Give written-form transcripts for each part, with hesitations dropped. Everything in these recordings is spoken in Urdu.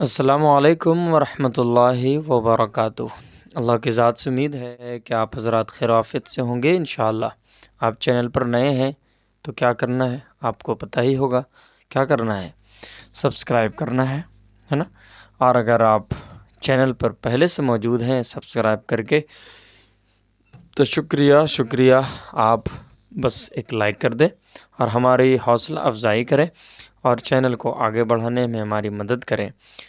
السلام علیکم ورحمۃ اللہ وبرکاتہ۔ اللہ کی ذات سے امید ہے کہ آپ حضرات خیر و عافیت سے ہوں گے انشاءاللہ۔ آپ چینل پر نئے ہیں تو کیا کرنا ہے آپ کو پتہ ہی ہوگا، کیا کرنا ہے، سبسکرائب کرنا ہے نا۔ اور اگر آپ چینل پر پہلے سے موجود ہیں سبسکرائب کر کے تو شکریہ، آپ بس ایک لائک کر دیں اور ہماری حوصلہ افزائی کریں اور چینل کو آگے بڑھانے میں ہماری مدد کریں،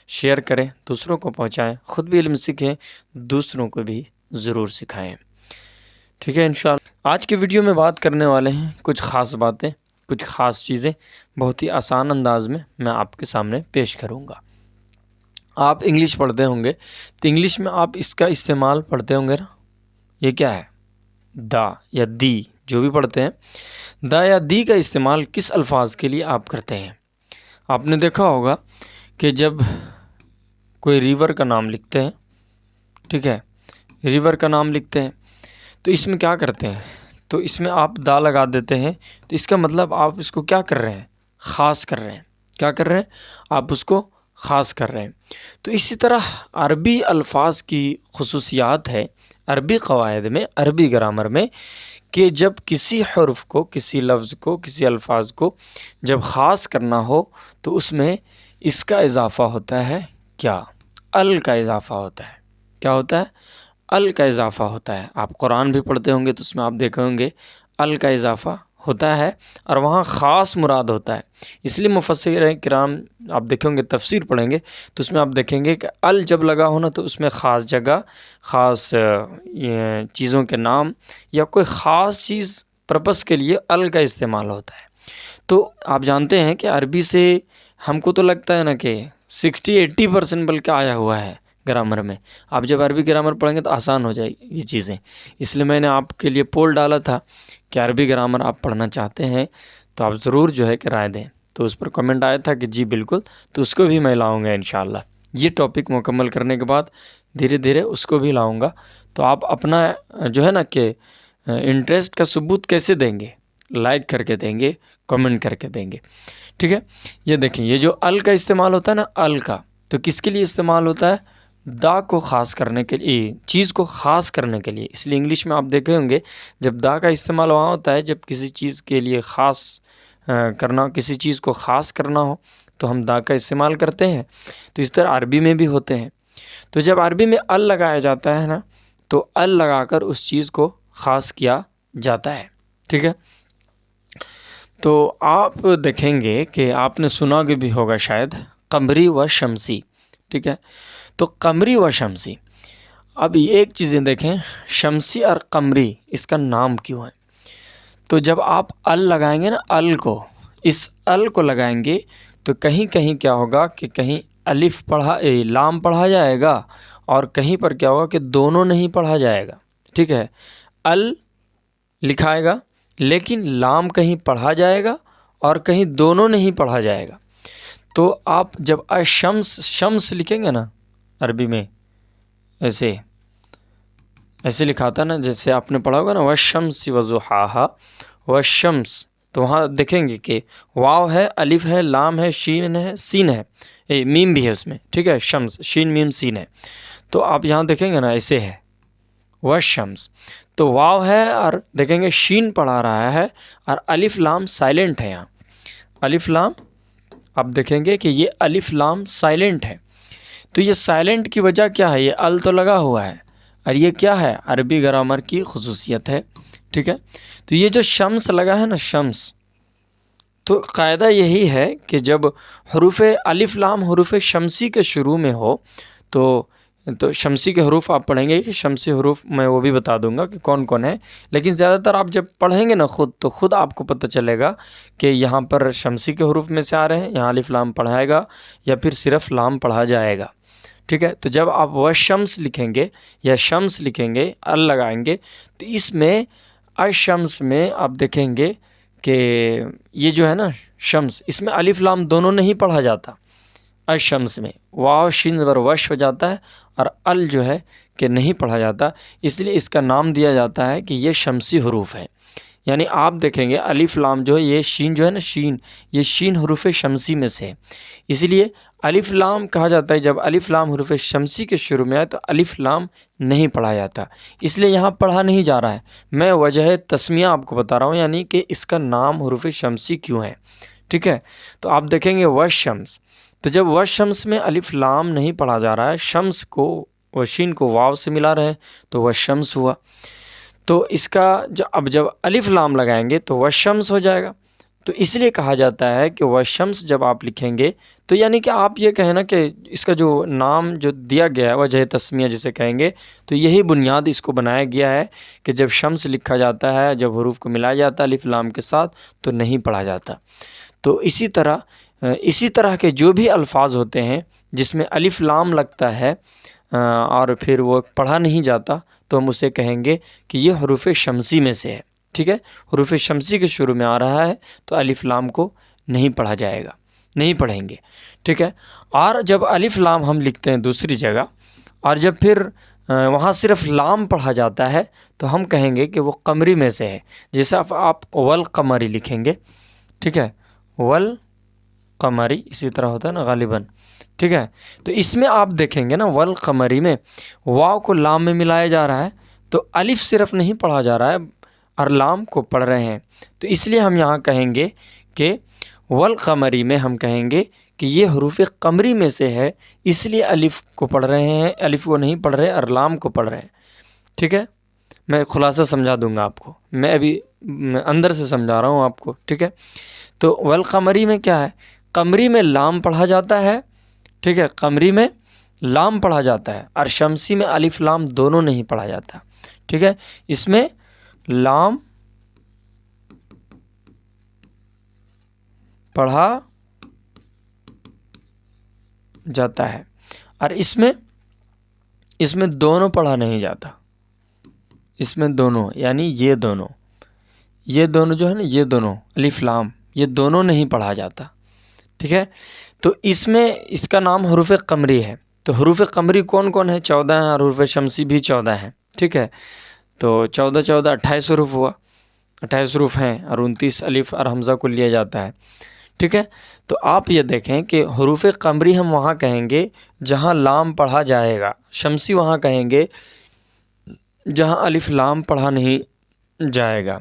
شیئر کریں، دوسروں کو پہنچائیں، خود بھی علم سیکھیں، دوسروں کو بھی ضرور سکھائیں، ٹھیک ہے انشاءاللہ۔ آج کی ویڈیو میں بات کرنے والے ہیں کچھ خاص باتیں، کچھ خاص چیزیں بہت ہی آسان انداز میں آپ کے سامنے پیش کروں گا۔ آپ انگلش پڑھتے ہوں گے تو انگلش میں آپ اس کا استعمال پڑھتے ہوں گے نا، یہ کیا ہے؟ دا یا دی، جو بھی پڑھتے ہیں، دا یا دی کا استعمال کس الفاظ کے لیے آپ کرتے ہیں؟ آپ نے دیکھا ہوگا کہ جب کوئی ریور کا نام لکھتے ہیں، ٹھیک ہے، ریور کا نام لکھتے ہیں تو اس میں کیا کرتے ہیں؟ تو اس میں آپ دا لگا دیتے ہیں، تو اس کا مطلب آپ اس کو کیا کر رہے ہیں؟ خاص کر رہے ہیں۔ کیا کر رہے ہیں؟ آپ اس کو خاص کر رہے ہیں۔ تو اسی طرح عربی الفاظ کی خصوصیات ہے عربی قواعد میں، عربی گرامر میں، کہ جب کسی حرف کو، کسی لفظ کو، کسی الفاظ کو جب خاص کرنا ہو تو اس میں اس کا اضافہ ہوتا ہے کیا؟ ال کا اضافہ ہوتا ہے۔ کیا ہوتا ہے؟ ال کا اضافہ ہوتا ہے۔ آپ قرآن بھی پڑھتے ہوں گے تو اس میں آپ دیکھیں ہوں گے ال کا اضافہ ہوتا ہے اور وہاں خاص مراد ہوتا ہے۔ اس لیے مفسرین کرام، آپ دیکھیں گے تفسیر پڑھیں گے تو اس میں آپ دیکھیں گے کہ ال جب لگا ہونا تو اس میں خاص جگہ، خاص چیزوں کے نام یا کوئی خاص چیز پرپس کے لیے ال کا استعمال ہوتا ہے۔ تو آپ جانتے ہیں کہ عربی سے ہم کو تو لگتا ہے نا کہ 60-80% بلکہ آیا ہوا ہے گرامر میں۔ آپ جب عربی گرامر پڑھیں گے تو آسان ہو جائے گی یہ چیزیں۔ اس لیے میں نے آپ کے لیے پول ڈالا تھا کہ عربی گرامر آپ پڑھنا چاہتے ہیں تو آپ ضرور جو ہے کہ رائے دیں، تو اس پر کمنٹ آیا تھا کہ جی بالکل، تو اس کو بھی میں لاؤں گا انشاءاللہ۔ یہ ٹاپک مکمل کرنے کے بعد دھیرے دھیرے اس کو بھی لاؤں گا۔ تو آپ اپنا جو ہے نا کہ انٹرسٹ کا ثبوت کیسے دیں گے؟ لائک کر کے دیں گے، کمنٹ کر کے دیں گے، ٹھیک ہے۔ یہ دیکھیں، یہ جو ال کا استعمال ہوتا ہے نا، ال کا تو کس کے لیے استعمال ہوتا ہے؟ دا کو خاص کرنے کے لیے، چیز کو خاص کرنے کے لیے۔ اس لیے انگلش میں آپ دیکھے ہوں گے جب دا کا استعمال وہاں ہوتا ہے جب کسی چیز کے لیے خاص کرنا، کسی چیز کو خاص کرنا ہو تو ہم دا کا استعمال کرتے ہیں۔ تو اس طرح عربی میں بھی ہوتے ہیں۔ تو جب عربی میں ال لگایا جاتا ہے نا تو ال لگا کر اس چیز کو خاص کیا جاتا ہے، ٹھیک ہے۔ تو آپ دیکھیں گے کہ آپ نے سنا بھی ہوگا شاید قمری و شمسی، ٹھیک ہے۔ تو قمری و شمسی، اب ایک چیزیں دیکھیں، شمسی اور قمری اس کا نام کیوں ہے؟ تو جب آپ ال لگائیں گے نا، ال کو، اس ال کو لگائیں گے تو کہیں کہیں کیا ہوگا کہ کہیں الف لام پڑھا جائے گا اور کہیں پر کیا ہوگا کہ دونوں نہیں پڑھا جائے گا، ٹھیک ہے۔ ال لکھائے گا لیکن لام کہیں پڑھا جائے گا اور کہیں دونوں نہیں پڑھا جائے گا۔ تو آپ جب شمس، شمس لکھیں گے نا عربی میں، ایسے لکھاتا نا، جیسے آپ نے پڑھا ہوگا نا والشمس وضحاہا، والشمس، تو وہاں دیکھیں گے کہ واو ہے، الف ہے، لام ہے، شین ہے، سین ہے، میم بھی ہے اس میں، ٹھیک ہے۔ شمس، شین میم سین ہے۔ تو آپ یہاں دیکھیں گے نا ایسے ہے والشمس، تو واو ہے اور دیکھیں گے شین پڑھا رہا ہے اور الف لام سائلنٹ ہے یہاں، الف لام آپ دیکھیں گے کہ یہ الف لام سائلنٹ ہے۔ تو یہ سائلنٹ کی وجہ کیا ہے؟ یہ ال تو لگا ہوا ہے اور یہ کیا ہے؟ عربی گرامر کی خصوصیت ہے، ٹھیک ہے۔ تو یہ جو شمس لگا ہے نا، شمس، تو قاعدہ یہی ہے کہ جب حروف الف لام حروف شمسی کے شروع میں ہو تو شمسی کے حروف آپ پڑھیں گے کہ شمسی حروف میں وہ بھی بتا دوں گا کہ کون کون ہے، لیکن زیادہ تر آپ جب پڑھیں گے نا خود تو خود آپ کو پتہ چلے گا کہ یہاں پر شمسی کے حروف میں سے آ رہے ہیں، یہاں الف لام پڑھائے گا یا پھر صرف لام پڑھا جائے گا، ٹھیک ہے۔ تو جب آپ وہ شمس لکھیں گے یا شمس لکھیں گے، ال لگائیں گے، تو اس میں الشمس میں آپ دیکھیں گے کہ یہ جو ہے نا شمس، اس میں الف لام دونوں نہیں پڑھا جاتا۔ الشمس میں واو شین زبر وش ہو جاتا ہے اور ال جو ہے کہ نہیں پڑھا جاتا، اس لیے اس کا نام دیا جاتا ہے کہ یہ شمسی حروف ہے۔ یعنی آپ دیکھیں گے الف لام جو ہے، یہ شین جو ہے نا، شین، یہ شین حروف شمسی میں سے ہے، اسی لیے الف لام کہا جاتا ہے جب الف لام حروف شمسی کے شروع میں آئے تو الف لام نہیں پڑھا جاتا، اس لیے یہاں پڑھا نہیں جا رہا ہے۔ میں وجہ تسمیہ آپ کو بتا رہا ہوں، یعنی کہ اس کا نام حروف شمسی کیوں ہے، ٹھیک ہے؟ تو آپ دیکھیں گے والشمس، تو جب والشمس میں الف لام نہیں پڑھا جا رہا ہے، شمس کو وشین کو واو سے ملا رہے ہیں تو والشمس ہوا، تو اس کا اب جب الف لام لگائیں گے تو والشمس ہو جائے گا۔ تو اس لیے کہا جاتا ہے کہ والشمس جب آپ لکھیں گے تو یعنی کہ آپ یہ کہیں نا کہ اس کا جو نام جو دیا گیا ہے وجہ تسمیہ جسے کہیں گے، تو یہی بنیاد اس کو بنایا گیا ہے کہ جب شمس لکھا جاتا ہے، جب حروف کو ملایا جاتا ہے الف لام کے ساتھ تو نہیں پڑھا جاتا۔ تو اسی طرح کے جو بھی الفاظ ہوتے ہیں جس میں الف لام لگتا ہے اور پھر وہ پڑھا نہیں جاتا تو ہم اسے کہیں گے کہ یہ حروف شمسی میں سے ہے، ٹھیک ہے؟ حروف شمسی کے شروع میں آ رہا ہے تو الف لام کو نہیں پڑھا جائے گا، نہیں پڑھیں گے، ٹھیک ہے؟ اور جب الف لام ہم لکھتے ہیں دوسری جگہ اور جب پھر وہاں صرف لام پڑھا جاتا ہے تو ہم کہیں گے کہ وہ قمری میں سے ہے، جیسے آپ والقمری لکھیں گے، ٹھیک ہے؟ والقمری اسی طرح ہوتا ہے نا غالباً، ٹھیک ہے؟ تو اس میں آپ دیکھیں گے نا والقمری میں واو کو لام میں ملایا جا رہا ہے تو الف صرف نہیں پڑھا جا رہا ہے اور لام کو پڑھ رہے ہیں، تو اس لیے ہم یہاں کہیں گے کہ والقمری میں ہم کہیں گے کہ یہ حروف قمری میں سے ہے، اس لیے الف کو پڑھ رہے ہیں، الف کو نہیں پڑھ رہے اور لام کو پڑھ رہے ہیں، ٹھیک ہے؟ میں خلاصہ سمجھا دوں گا آپ کو، میں ابھی اندر سے سمجھا رہا ہوں آپ کو، ٹھیک ہے؟ تو والقمری میں کیا ہے؟ قمری میں لام پڑھا جاتا ہے، ٹھیک ہے؟ قمری میں لام پڑھا جاتا ہے اور شمسی میں الف لام دونوں نہیں پڑھا جاتا، ٹھیک ہے؟ اس میں لام پڑھا جاتا ہے اور اس میں دونوں پڑھا نہیں جاتا، اس میں دونوں یعنی یہ دونوں جو ہے نا، یہ دونوں الف لام یہ دونوں نہیں پڑھا جاتا، ٹھیک ہے؟ تو اس میں اس کا نام حروف قمری ہے۔ تو حروف قمری کون کون ہیں؟ 14 ہیں اور حروف شمسی بھی 14 ہیں، ٹھیک ہے؟ تو 14 28 حروف ہوا، 28 حروف ہیں اور 29 الف اور حمزہ کو لیا جاتا ہے، ٹھیک ہے؟ تو آپ یہ دیکھیں کہ حروف قمری ہم وہاں کہیں گے جہاں لام پڑھا جائے گا، شمسی وہاں کہیں گے جہاں الف لام پڑھا نہیں جائے گا۔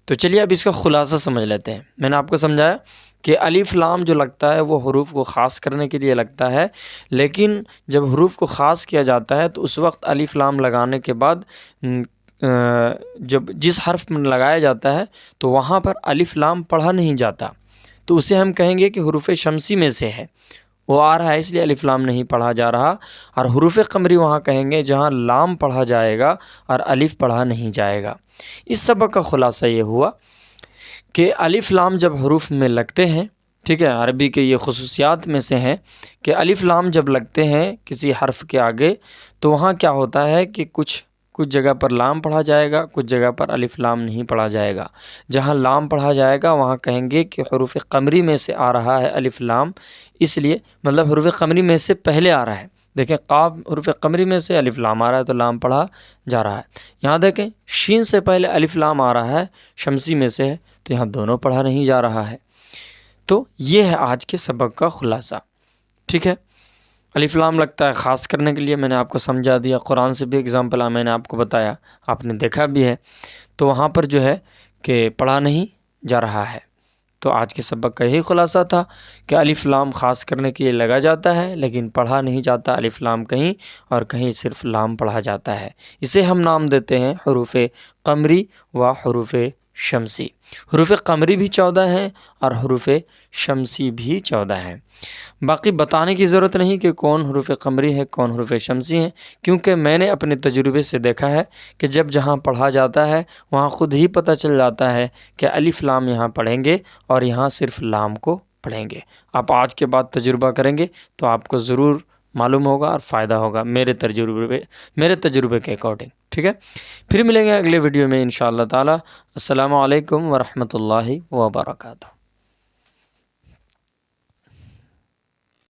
تو چلیے اب اس کا خلاصہ سمجھ لیتے ہیں۔ میں نے آپ کو سمجھایا کہ الف لام جو لگتا ہے وہ حروف کو خاص کرنے کے لیے لگتا ہے، لیکن جب حروف کو خاص کیا جاتا ہے تو اس وقت الف لام لگانے کے بعد جب جس حرف میں لگایا جاتا ہے تو وہاں پر الف لام پڑھا نہیں جاتا، تو اسے ہم کہیں گے کہ حروف شمسی میں سے ہے، وہ آ رہا ہے اس لیے الف لام نہیں پڑھا جا رہا، اور حروف قمری وہاں کہیں گے جہاں لام پڑھا جائے گا اور الف پڑھا نہیں جائے گا۔ اس سبق کا خلاصہ یہ ہوا کہ الف لام جب حروف میں لگتے ہیں، ٹھیک ہے، عربی کے یہ خصوصیات میں سے ہیں کہ الف لام جب لگتے ہیں کسی حرف کے آگے تو وہاں کیا ہوتا ہے کہ کچھ جگہ پر لام پڑھا جائے گا، کچھ جگہ پر الف لام نہیں پڑھا جائے گا۔ جہاں لام پڑھا جائے گا وہاں کہیں گے کہ حروف قمری میں سے آ رہا ہے الف لام، اس لیے مطلب حروف قمری میں سے پہلے آ رہا ہے۔ دیکھیں قاف حروف قمری میں سے الف لام آ رہا ہے تو لام پڑھا جا رہا ہے۔ یہاں دیکھیں شین سے پہلے الف لام آ رہا ہے، شمسی میں سے ہے تو یہاں دونوں پڑھا نہیں جا رہا ہے۔ تو یہ ہے آج کے سبق کا خلاصہ، ٹھیک ہے؟ الف لام لگتا ہے خاص کرنے کے لیے، میں نے آپ کو سمجھا دیا، قرآن سے بھی اگزامپل میں نے آپ کو بتایا، آپ نے دیکھا بھی ہے، تو وہاں پر جو ہے کہ پڑھا نہیں جا رہا ہے۔ تو آج کے سبق کا یہی خلاصہ تھا کہ الف لام خاص کرنے کے لیے لگا جاتا ہے لیکن پڑھا نہیں جاتا الف لام کہیں، اور کہیں صرف لام پڑھا جاتا ہے، اسے ہم نام دیتے ہیں حروف قمری و حروف شمسی۔ حروف قمری بھی 14 ہیں اور حروف شمسی بھی 14 ہیں۔ باقی بتانے کی ضرورت نہیں کہ کون حروف قمری ہے کون حروف شمسی ہیں، کیونکہ میں نے اپنے تجربے سے دیکھا ہے کہ جہاں پڑھا جاتا ہے وہاں خود ہی پتہ چل جاتا ہے کہ الف لام یہاں پڑھیں گے اور یہاں صرف لام کو پڑھیں گے۔ آپ آج کے بعد تجربہ کریں گے تو آپ کو ضرور معلوم ہوگا اور فائدہ ہوگا میرے تجربے کے اکارڈنگ، ٹھیک ہے؟ پھر ملیں گے اگلے ویڈیو میں انشاءاللہ تعالی۔ السلام علیکم ورحمۃ اللہ وبرکاتہ۔